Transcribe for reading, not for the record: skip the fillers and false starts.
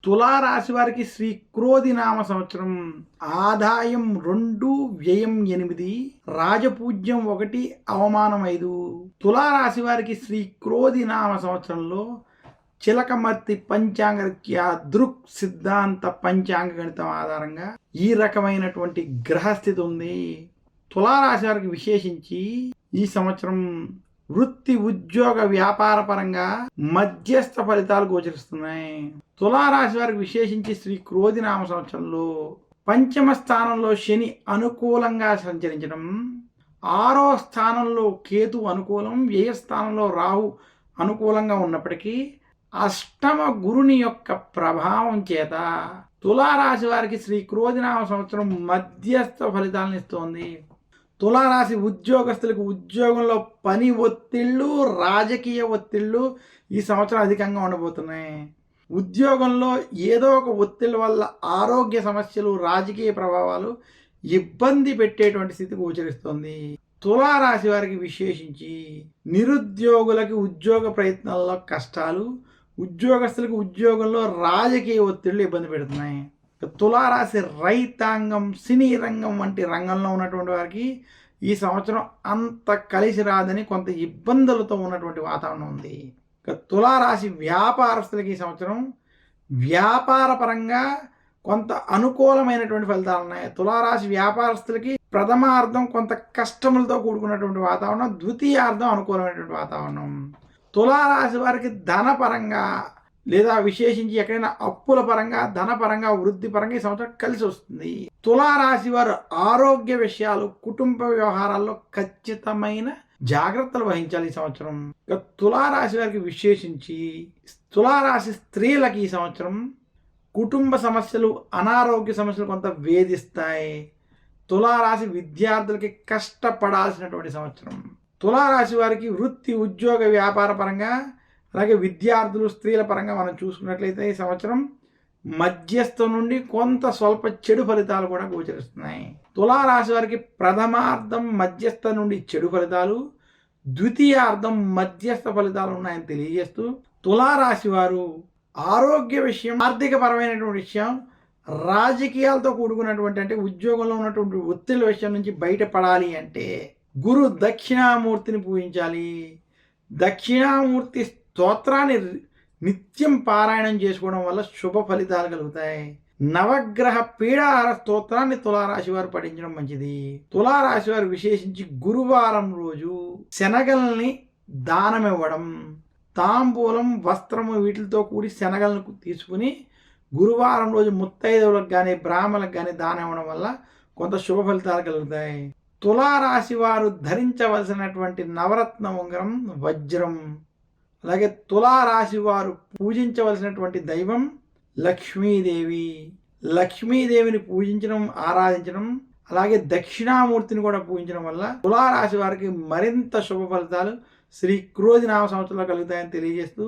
తులారాశి వారికి శ్రీ క్రోధి నామ సంవత్సరం. ఆదాయం 2, వ్యయం 8, రాజపూజ్యం 1, అవమానం 5. తులారాశి వారికి శ్రీ క్రోధి నామ సంవత్సరంలో చిలకమర్తి పంచాంగరీత్యా దృక్ సిద్ధాంత పంచాంగ గణితం ఆధారంగా ఈ రకమైనటువంటి గ్రహస్థితి ఉంది. తులారాశి వారికి విశేషించి ఈ సంవత్సరం వృత్తి, ఉద్యోగ, వ్యాపార పరంగా మధ్యస్థ ఫలితాలు గోచరిస్తున్నాయి. తులారాశి వారికి విశేషించి శ్రీ క్రోధి నామ సంవత్సరంలో పంచమ స్థానంలో శని అనుకూలంగా సంచరించడం, 6వ స్థానంలో కేతు అనుకూలం, వ్యయ స్థానంలో రాహు అనుకూలంగా ఉన్నప్పటికీ అష్టమ గురుని యొక్క ప్రభావం చేత తులారాశి వారికి శ్రీ క్రోధి నామ సంవత్సరం మధ్యస్థ ఫలితాలను ఇస్తోంది. తులారాశి ఉద్యోగస్తులకు ఉద్యోగంలో పని ఒత్తిళ్ళు, రాజకీయ ఒత్తిళ్ళు ఈ సంవత్సరం అధికంగా ఉండబోతున్నాయి. ఉద్యోగంలో ఏదో ఒక ఒత్తిళ్ళ వల్ల ఆరోగ్య సమస్యలు, రాజకీయ ప్రభావాలు ఇబ్బంది పెట్టేటువంటి స్థితి గోచరిస్తుంది. తులారాశి వారికి విశేషించి నిరుద్యోగులకి ఉద్యోగ ప్రయత్నాల్లో కష్టాలు, ఉద్యోగస్తులకు ఉద్యోగంలో రాజకీయ ఒత్తిళ్ళు ఇబ్బంది పెడుతున్నాయి. తులారాశి రైతాంగం, సినీ రంగం వంటి రంగంలో ఉన్నటువంటి వారికి ఈ సంవత్సరం అంత కలిసి రాదని కొంత ఇబ్బందులతో ఉన్నటువంటి వాతావరణం ఉంది. తులారాశి వ్యాపారస్తులకి ఈ సంవత్సరం వ్యాపార పరంగా కొంత అనుకూలమైనటువంటి ఫలితాలు ఉన్నాయి. తులారాశి వ్యాపారస్తులకి ప్రథమార్థం కొంత కష్టములతో కూడుకున్నటువంటి వాతావరణం, ద్వితీయార్థం అనుకూలమైనటువంటి వాతావరణం. తులారాశి వారికి ధనపరంగా లేదా విశేషించి ఎక్కడైనా అప్పుల పరంగా, ధనపరంగా, వృద్ధి పరంగా ఈ సంవత్సరం కలిసి వస్తుంది. తులారాశి వారు ఆరోగ్య విషయాలు, కుటుంబ వ్యవహారాల్లో ఖచ్చితమైన జాగ్రత్తలు వహించాలి ఈ సంవత్సరం. తులారాశి వారికి విశేషించి తులారాశి స్త్రీలకి ఈ సంవత్సరం కుటుంబ సమస్యలు, అనారోగ్య సమస్యలు కొంత వేధిస్తాయి. తులారాశి విద్యార్థులకి కష్టపడాల్సినటువంటి సంవత్సరం. తులారాశి వారికి వృత్తి, ఉద్యోగ, వ్యాపార పరంగా, అలాగే విద్యార్థులు, స్త్రీల పరంగా మనం చూసుకున్నట్లయితే ఈ సంవత్సరం మధ్యస్థం నుండి కొంత స్వల్ప చెడు ఫలితాలు కూడా గోచరిస్తున్నాయి. తులారాశి వారికి ప్రథమార్థం మధ్యస్థ నుండి చెడు ఫలితాలు, ద్వితీయార్థం మధ్యస్థ ఫలితాలు ఉన్నాయని తెలియజేస్తూ, తులారాశి వారు ఆరోగ్య విషయం, ఆర్థిక పరమైనటువంటి విషయం, రాజకీయాలతో కూడుకున్నటువంటి అంటే ఉద్యోగంలో ఉన్నటువంటి ఒత్తిళ్ల విషయం నుంచి బయటపడాలి అంటే గురు దక్షిణామూర్తిని పూజించాలి. దక్షిణామూర్తి స్తోత్రాన్ని నిత్యం పారాయణం చేసుకోవడం వల్ల శుభ ఫలితాలు కలుగుతాయి. నవగ్రహ పీడాహార స్తోత్రాన్ని తులారాశి వారు పఠించడం మంచిది. తులారాశి వారు విశేషించి గురువారం రోజు శనగల్ని దానం ఇవ్వడం, తాంబూలం, వస్త్రము వీటితో కూడి శనగలను తీసుకుని గురువారం రోజు ముత్తైదువులకు కానీ, బ్రాహ్మణులకు కానీ దానం ఇవ్వడం వల్ల కొంత శుభ ఫలితాలు కలుగుతాయి. తులారాశి వారు ధరించవలసినటువంటి నవరత్న ఉంగరం వజ్రం. అలాగే తులారాశి వారు పూజించవలసినటువంటి దైవం లక్ష్మీదేవి. లక్ష్మీదేవిని పూజించడం, ఆరాధించడం, అలాగే దక్షిణామూర్తిని కూడా పూజించడం వల్ల తులారాశి వారికి మరింత శుభ ఫలితాలు శ్రీ క్రోధి నామ సంవత్సరంలో కలుగుతాయని తెలియజేస్తూ